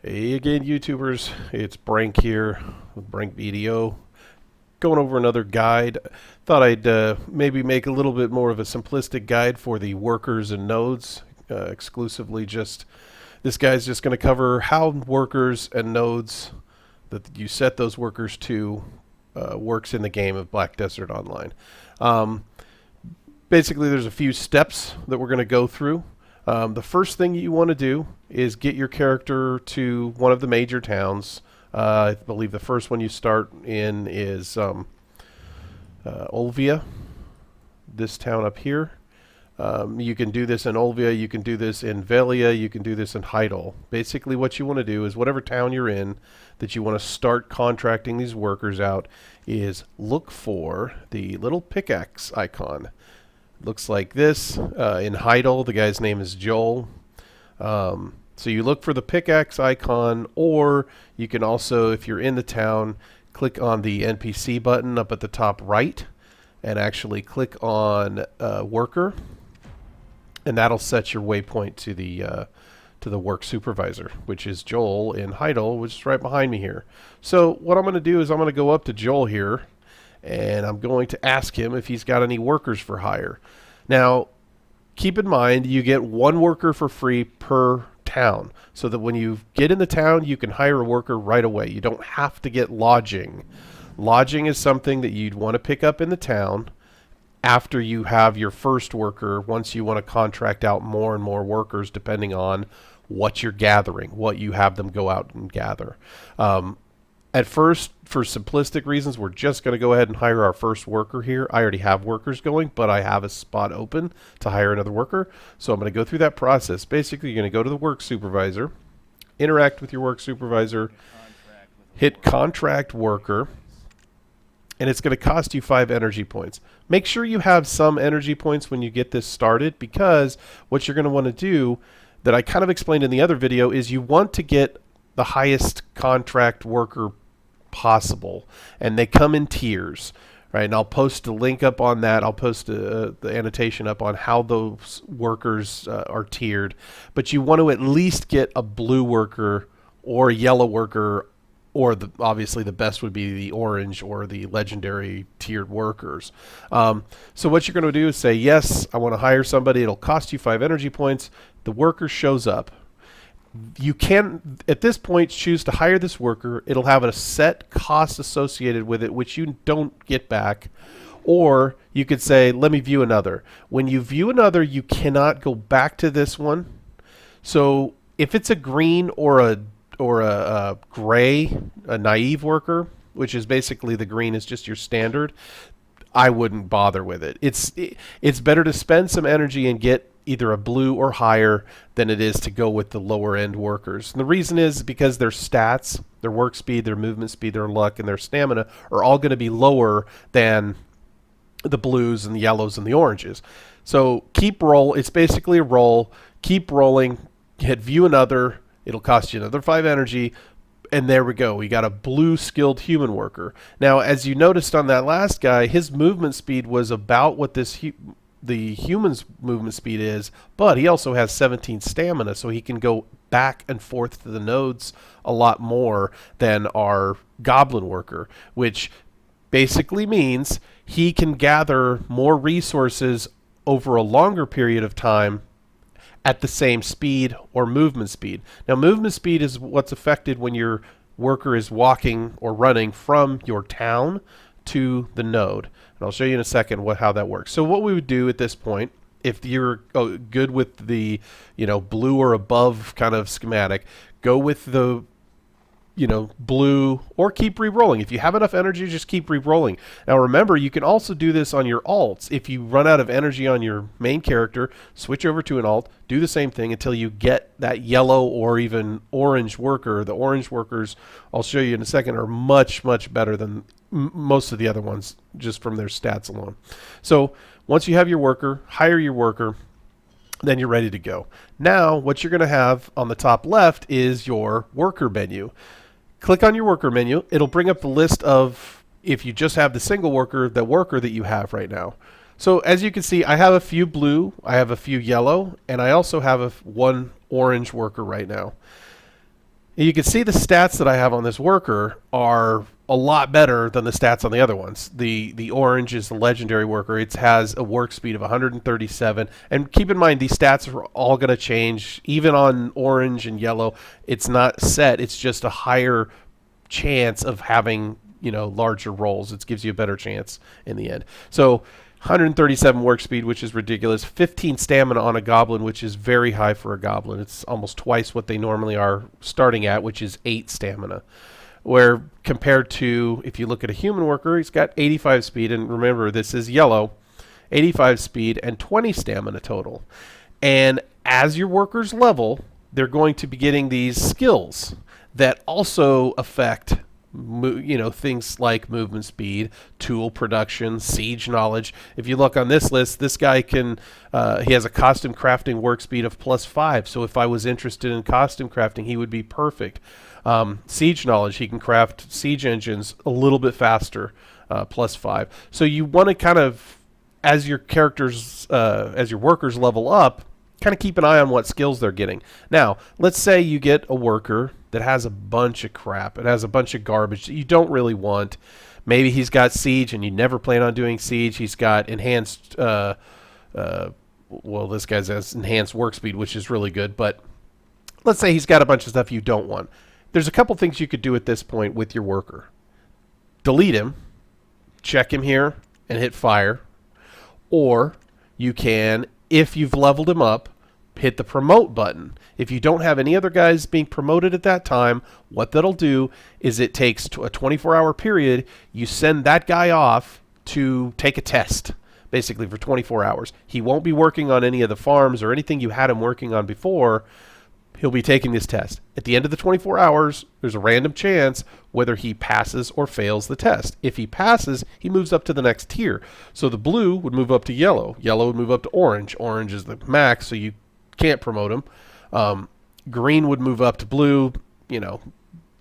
Hey again, YouTubers. It's Brank here with Brank BDO. Going over another guide. Thought I'd maybe make a little bit more of a simplistic guide for the workers and nodes. Exclusively just, this guy's just going to cover how workers and nodes that you set those workers to works in the game of Black Desert Online. Um, Basically, there's a few steps that we're going to go through. The first thing you want to do is get your character to one of the major towns. I believe the first one you start in is Olvia, this town up here. You can do this in Olvia, you can do this in Velia, you can do this in Heidel. Basically what you want to do is whatever town you're in that you want to start contracting these workers out is look for the little pickaxe icon. Looks like this. In Heidel, the guy's name is Joel. So you look for the pickaxe icon, or you can also, if you're in the town, click on the NPC button up at the top right and actually click on worker, and that'll set your waypoint to the work supervisor, which is Joel in Heidel, which is right behind me here. So what I'm going to do is I'm going to go up to Joel here, and I'm going to ask him if he's got any workers for hire. Now, keep in mind, you get one worker for free per town, so that when you get in the town, you can hire a worker right away. You don't have to get lodging. Lodging is something that you'd want to pick up in the town after you have your first worker, once you want to contract out more and more workers depending on what you're gathering, what you have them go out and gather. At first, for simplistic reasons, we're just going to go ahead and hire our first worker here. I already have workers going, but I have a spot open to hire another worker. So I'm going to go through that process. Basically, you're going to go to the work supervisor, interact with your work supervisor, hit contract worker, and it's going to cost you 5 energy points. Make sure you have some energy points when you get this started, because what you're going to want to do, that I kind of explained in the other video, is you want to get the highest contract worker possible, and they come in tiers, right? And I'll post a link up on that. I'll post the annotation up on how those workers are tiered, but you want to at least get a blue worker or a yellow worker, or obviously the best would be the orange or the legendary tiered workers. So what you're going to do is say, yes, I want to hire somebody. It'll cost you 5 energy points. The worker shows up. You can, at this point, choose to hire this worker. It'll have a set cost associated with it, which you don't get back. Or you could say, let me view another. When you view another, you cannot go back to this one. So if it's a green or a gray, a naive worker, which is basically the green is just your standard, I wouldn't bother with it. It's better to spend some energy and get either a blue or higher than it is to go with the lower end workers. And the reason is because their stats, their work speed, their movement speed, their luck, and their stamina are all going to be lower than the blues and the yellows and the oranges. So keep roll. It's basically a roll. Keep rolling. Hit view another. It'll cost you another 5 energy. And there we go. We got a blue skilled human worker. Now, as you noticed on that last guy, his movement speed was about what the human's movement speed is, but he also has 17 stamina, so he can go back and forth to the nodes a lot more than our goblin worker, which basically means he can gather more resources over a longer period of time at the same speed or movement speed. Now, movement speed is what's affected when your worker is walking or running from your town to the node. And I'll show you in a second how that works. So what we would do at this point, if you're good with the blue or above kind of schematic, go with the blue, or keep re-rolling. If you have enough energy, just keep re-rolling. Now remember, you can also do this on your alts. If you run out of energy on your main character, switch over to an alt, do the same thing until you get that yellow or even orange worker. The orange workers, I'll show you in a second, are much, much better than most of the other ones, just from their stats alone. So once you have your worker, hire your worker, then you're ready to go. Now, what you're going to have on the top left is your worker menu. Click on your worker menu. It'll bring up the list of, if you just have the single worker, the worker that you have right now. So as you can see, I have a few blue, I have a few yellow, and I also have one orange worker right now. And you can see the stats that I have on this worker are a lot better than the stats on the other ones. The orange is the legendary worker. It has a work speed of 137. And keep in mind, these stats are all going to change. Even on orange and yellow, it's not set. It's just a higher chance of having, larger rolls. It gives you a better chance in the end. So 137 work speed, which is ridiculous. 15 stamina on a goblin, which is very high for a goblin. It's almost twice what they normally are starting at, which is 8 stamina. Where compared to, if you look at a human worker, he's got 85 speed, and remember, this is yellow, 85 speed and 20 stamina total. And as your workers level, they're going to be getting these skills that also affect things like movement speed, tool production, siege knowledge. If you look on this list, this guy he has a costume crafting work speed of +5. So if I was interested in costume crafting, he would be perfect. Siege knowledge, he can craft siege engines a little bit faster, +5. So you want to kind of, as your workers level up, kind of keep an eye on what skills they're getting. Now, let's say you get a worker that has a bunch of crap. It has a bunch of garbage that you don't really want. Maybe he's got siege and you never plan on doing siege. He's got enhanced, this guy's has enhanced work speed, which is really good. But let's say he's got a bunch of stuff you don't want. There's a couple things you could do at this point with your worker. Delete him, check him here, and hit fire. Or you can, if you've leveled him up, hit the promote button. If you don't have any other guys being promoted at that time, what that'll do is it takes a 24-hour period. You send that guy off to take a test, basically for 24 hours. He won't be working on any of the farms or anything you had him working on before. He'll be taking this test. At the end of the 24 hours, there's a random chance whether he passes or fails the test. If he passes, he moves up to the next tier. So the blue would move up to yellow. Yellow would move up to orange. Orange is the max, so you can't promote him. Green would move up to blue,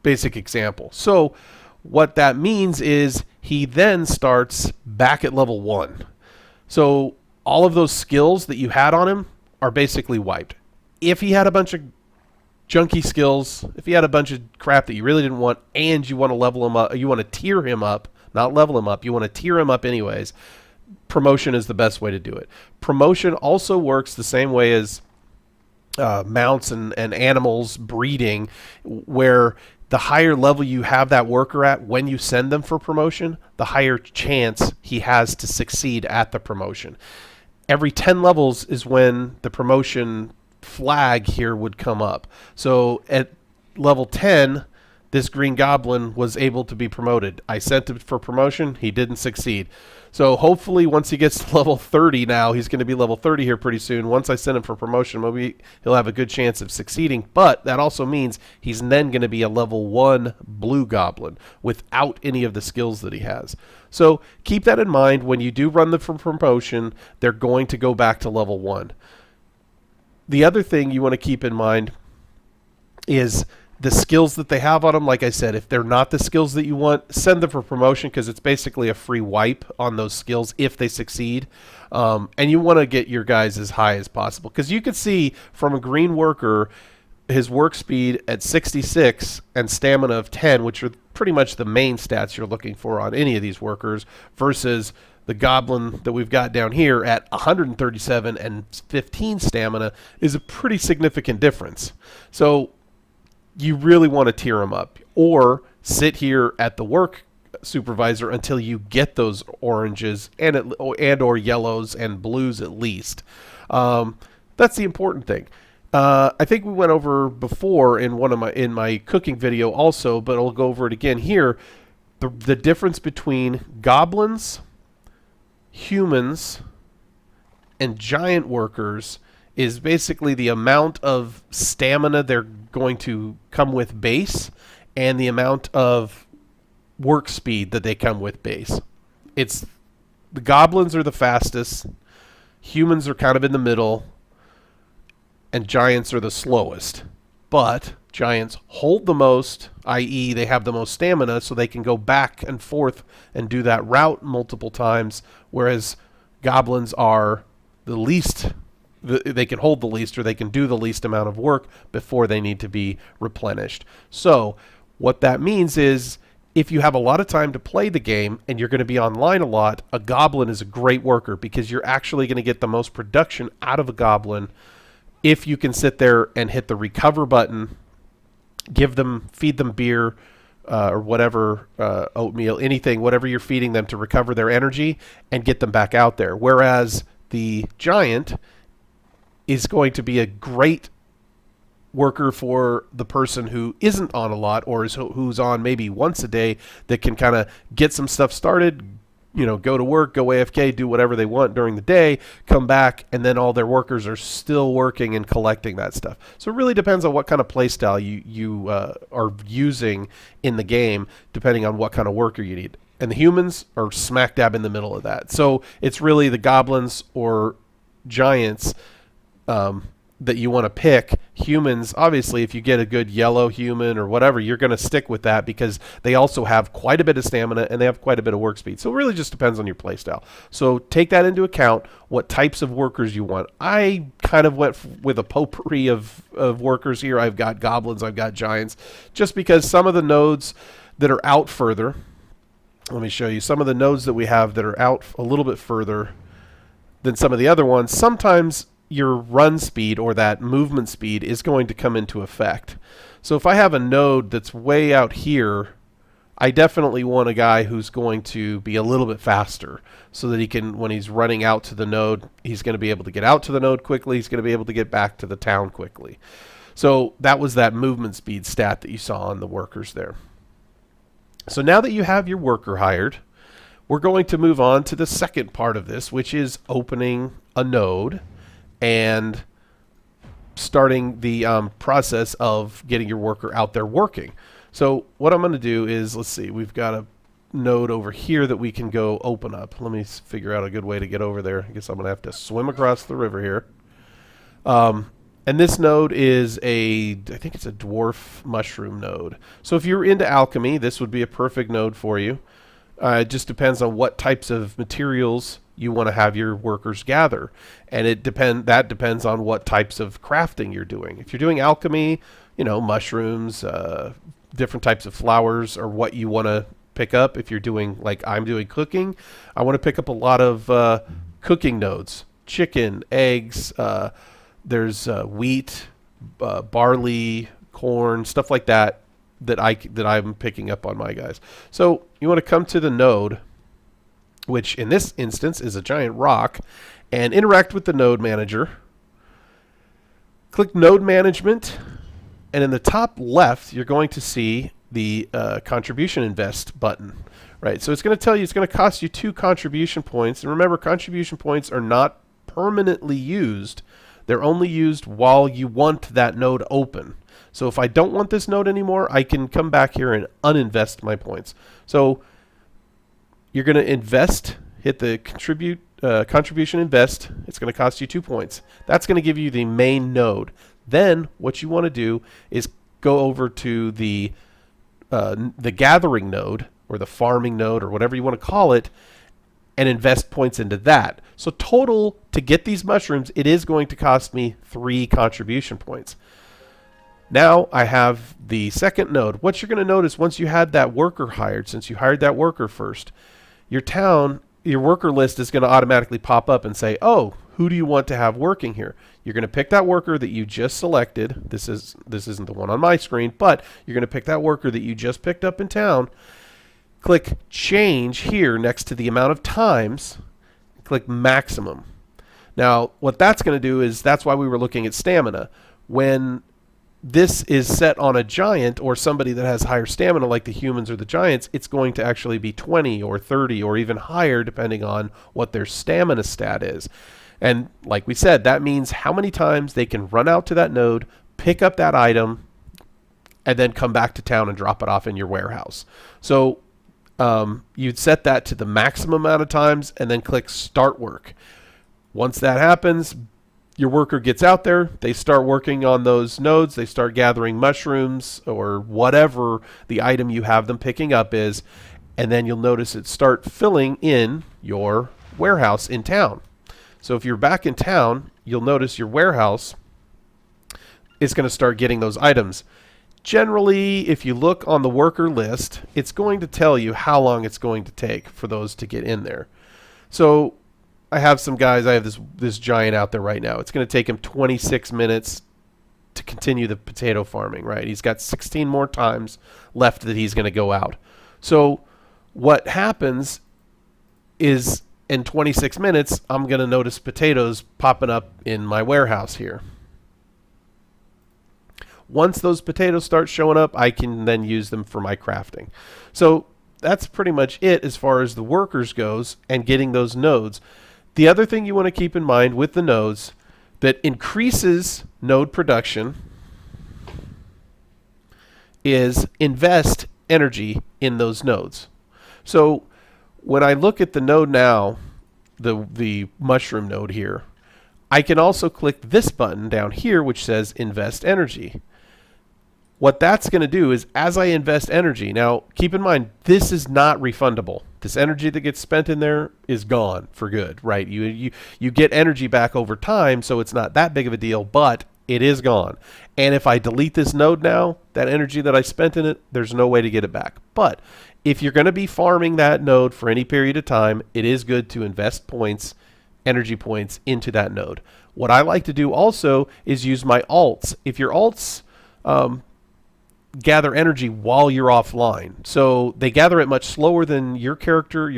basic example. So what that means is he then starts back at level 1. So all of those skills that you had on him are basically wiped. If he had a bunch of junky skills, if he had a bunch of crap that you really didn't want, and you want to level him up, you want to tier him up, not level him up, you want to tier him up anyways, promotion is the best way to do it. Promotion also works the same way as mounts and animals breeding, where the higher level you have that worker at when you send them for promotion, the higher chance he has to succeed at the promotion. Every 10 levels is when the promotion flag here would come up. So at level 10, this green goblin was able to be promoted. I sent him for promotion. He didn't succeed. So hopefully once he gets to level 30 now, he's going to be level 30 here pretty soon. Once I send him for promotion, maybe he'll have a good chance of succeeding. But that also means he's then going to be a level 1 blue goblin without any of the skills that he has. So keep that in mind. When you do run them for promotion, they're going to go back to level 1. The other thing you want to keep in mind is the skills that they have on them. Like I said, if they're not the skills that you want, send them for promotion, because it's basically a free wipe on those skills if they succeed. And you want to get your guys as high as possible, because you can see from a green worker, his work speed at 66 and stamina of 10, which are pretty much the main stats you're looking for on any of these workers, versus the goblin that we've got down here at 137 and 15 stamina, is a pretty significant difference. So you really want to tier them up, or sit here at the work supervisor until you get those oranges and or yellows and blues at least. That's the important thing. I think we went over before in my cooking video also, but I'll go over it again here. The difference between goblins, humans, and giant workers is basically the amount of stamina they're going to come with base and the amount of work speed that they come with base. It's the goblins are the fastest, humans are kind of in the middle, and giants are the slowest. But giants hold the most, i.e. they have the most stamina, so they can go back and forth and do that route multiple times, whereas goblins are the least they can hold the least, or they can do the least amount of work before they need to be replenished. So what that means is, if you have a lot of time to play the game and you're going to be online a lot, a goblin is a great worker, because you're actually going to get the most production out of a goblin if you can sit there and hit the recover button, feed them beer, or whatever, oatmeal, anything, whatever you're feeding them to recover their energy, and get them back out there. Whereas the giant is going to be a great worker for the person who isn't on a lot, or who's on maybe once a day, that can kind of get some stuff started, go to work, go AFK, do whatever they want during the day, come back, and then all their workers are still working and collecting that stuff. So it really depends on what kind of playstyle you are using in the game, depending on what kind of worker you need. And the humans are smack dab in the middle of that. So it's really the goblins or giants that you want to pick. Humans, obviously, if you get a good yellow human or whatever, you're going to stick with that, because they also have quite a bit of stamina and they have quite a bit of work speed. So it really just depends on your playstyle. So take that into account, what types of workers you want. I kind of went with a potpourri of workers here. I've got goblins, I've got giants, just because some of the nodes that are out further, let me show you some of the nodes that we have that are out a little bit further than some of the other ones. Sometimes your run speed, or that movement speed, is going to come into effect. So if I have a node that's way out here, I definitely want a guy who's going to be a little bit faster, so that he can, when he's running out to the node, he's going to be able to get out to the node quickly, he's going to be able to get back to the town quickly. So that was that movement speed stat that you saw on the workers there. So now that you have your worker hired, we're going to move on to the second part of this, which is opening a node and starting the process of getting your worker out there working. So what I'm going to do is, let's see, we've got a node over here that we can go open up. Let me figure out a good way to get over there. I guess I'm going to have to swim across the river here. And this node is I think it's a dwarf mushroom node. So if you're into alchemy, this would be a perfect node for you. It just depends on what types of materials you want to have your workers gather, and that depends on what types of crafting you're doing. If you're doing alchemy, mushrooms, different types of flowers are what you want to pick up. If you're doing, like I'm doing, cooking, I want to pick up a lot of cooking nodes, chicken, eggs, there's wheat, barley, corn, stuff like that I'm picking up on my guys. So you want to come to the node, which in this instance is a giant rock, and interact with the node manager. Click node management, and in the top left you're going to see the contribution invest button. Right, so it's going to tell you it's going to cost you 2 contribution points, and remember, contribution points are not permanently used. They're only used while you want that node open. So if I don't want this node anymore, I can come back here and uninvest my points. So you're going to invest, hit the contribution invest. It's going to cost you 2 points. That's going to give you the main node. Then what you want to do is go over to the gathering node, or the farming node, or whatever you want to call it, and invest points into that. So total, to get these mushrooms, it is going to cost me 3 contribution points. Now I have the second node. What you're going to notice once you had that worker hired, since you hired that worker first, your worker list is going to automatically pop up and say, oh, who do you want to have working here? You're going to pick that worker that you just selected. This isn't the one on my screen, but you're going to pick that worker that you just picked up in town. Click change here next to the amount of times. Click maximum. Now, what that's going to do is, that's why we were looking at stamina. When this is set on a giant or somebody that has higher stamina, like the humans or the giants, it's going to actually be 20 or 30 or even higher, depending on what their stamina stat is. And like we said, that means how many times they can run out to that node, pick up that item, and then come back to town and drop it off in your warehouse. So you'd set that to the maximum amount of times and then click start work. Once that happens, your worker gets out there, they start working on those nodes, they start gathering mushrooms or whatever the item you have them picking up is, and then you'll notice it start filling in your warehouse in town. So if you're back in town, you'll notice your warehouse is going to start getting those items. Generally, if you look on the worker list, it's going to tell you how long it's going to take for those to get in there. So I have some guys, I have this giant out there right now. It's going to take him 26 minutes to continue the potato farming, right? He's got 16 more times left that he's going to go out. So what happens is in 26 minutes, I'm going to notice potatoes popping up in my warehouse here. Once those potatoes start showing up, I can then use them for my crafting. So that's pretty much it as far as the workers goes and getting those nodes. The other thing you want to keep in mind with the nodes that increases node production is invest energy in those nodes. So when I look at the node now, the mushroom node here, I can also click this button down here which says invest energy. What that's going to do is as I invest energy, now keep in mind this is not refundable. This energy that gets spent in there is gone for good, right? You get energy back over time, so it's not that big of a deal, but it is gone. And if I delete this node now, that energy that I spent in it, there's no way to get it back. But if you're going to be farming that node for any period of time, it is good to invest points, energy points into that node. What I like to do also is use my alts. If your alts gather energy while you're offline. So they gather it much slower than your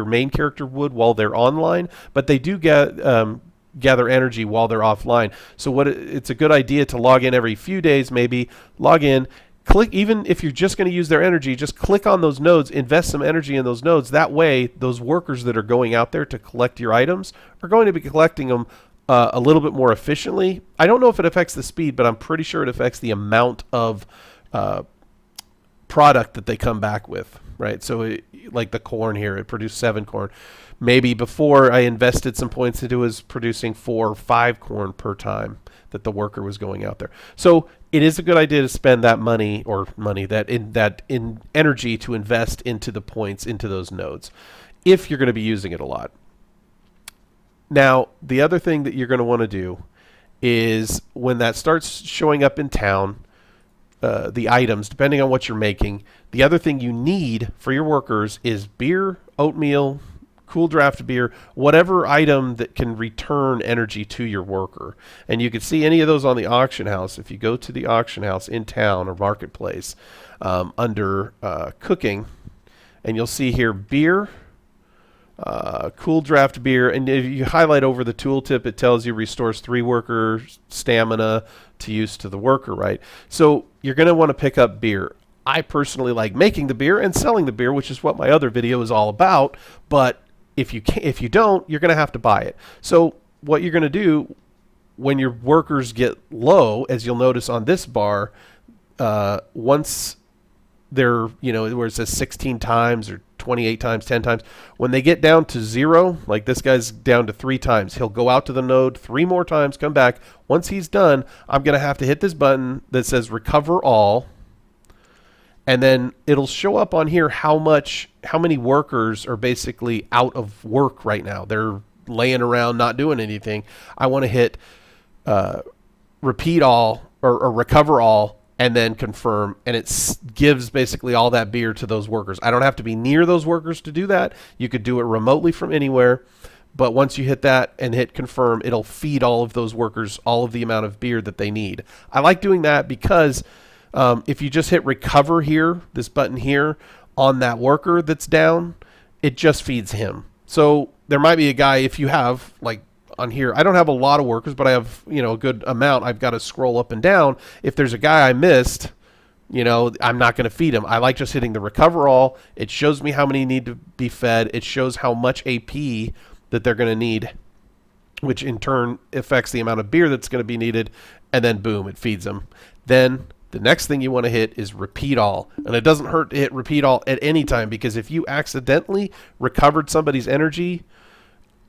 main character would while they're online, but they do gather energy while they're offline. So it's a good idea to log in every few days, maybe log in, click, even if you're just going to use their energy, just click on those nodes, invest some energy in those nodes. That way, those workers that are going out there to collect your items are going to be collecting them a little bit more efficiently. I don't know if it affects the speed, but I'm pretty sure it affects the amount of product that they come back with, right? So like the corn here, it produced 7 corn. Maybe before I invested some points into it was producing 4 or 5 corn per time that the worker was going out there. So it is a good idea to spend that money in energy to invest into the points into those nodes if you're going to be using it a lot. Now, the other thing that you're going to want to do is when that starts showing up in town, the items, depending on what you're making, the other thing you need for your workers is beer, oatmeal, cool draft beer, whatever item that can return energy to your worker. And you can see any of those on the auction house. If you go to the auction house in town or marketplace under cooking, and you'll see here beer, cool draft beer, and if you highlight over the tooltip, it tells you restores 3 worker stamina to use to the worker, right? So you're going to want to pick up beer. I personally like making the beer and selling the beer, which is what my other video is all about. But if you don't, you're going to have to buy it. So what you're going to do when your workers get low, as you'll notice on this bar, once they're, where it says 16 times or 28 times, 10 times, when they get down to 0, like this guy's down to 3 times, he'll go out to the node 3 more times, come back. Once he's done, I'm going to have to hit this button that says recover all, and then it'll show up on here how many workers are basically out of work right now. They're laying around not doing anything. I want to hit repeat all or recover all, and then confirm, and it gives basically all that beer to those workers. I don't have to be near those workers to do that. You could do it remotely from anywhere, but once you hit that and hit confirm, it'll feed all of those workers all of the amount of beer that they need. I like doing that because if you just hit recover here, this button here, on that worker that's down, it just feeds him. So there might be a guy, if you have, like, on here, I don't have a lot of workers, but I have, a good amount. I've got to scroll up and down. If there's a guy I missed, I'm not going to feed him. I like just hitting the recover all. It shows me how many need to be fed. It shows how much AP that they're going to need, which in turn affects the amount of beer that's going to be needed. And then boom, it feeds them. Then the next thing you want to hit is repeat all. And it doesn't hurt to hit repeat all at any time, because if you accidentally recovered somebody's energy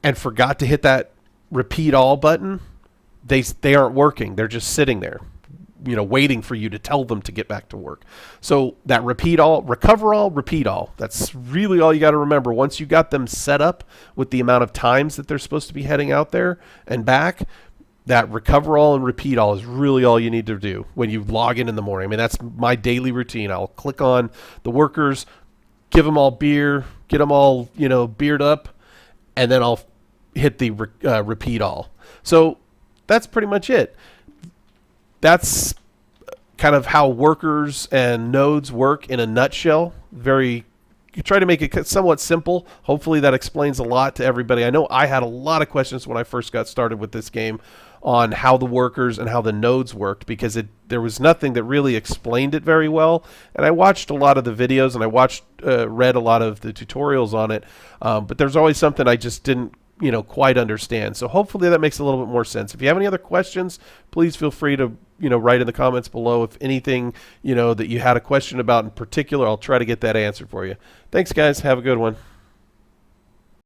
and forgot to hit that repeat all button, they aren't working. They're just sitting there. waiting for you to tell them to get back to work. So that repeat all, recover all, repeat all. That's really all you got to remember. Once you got them set up with the amount of times that they're supposed to be heading out there and back, that recover all and repeat all is really all you need to do when you log in the morning. I mean, that's my daily routine. I'll click on the workers, give them all beer, get them all, beard up, and then I'll hit the repeat all. So that's pretty much it. That's kind of how workers and nodes work in a nutshell. Try to make it somewhat simple. Hopefully that explains a lot to everybody. I know I had a lot of questions when I first got started with this game on how the workers and how the nodes worked, because there was nothing that really explained it very well. And I watched a lot of the videos and I read a lot of the tutorials on it, but there's always something I just didn't quite understand. So hopefully that makes a little bit more sense. If you have any other questions, please feel free to write in the comments below. If anything that you had a question about in particular, I'll try to get that answered for you. Thanks, guys. Have a good one.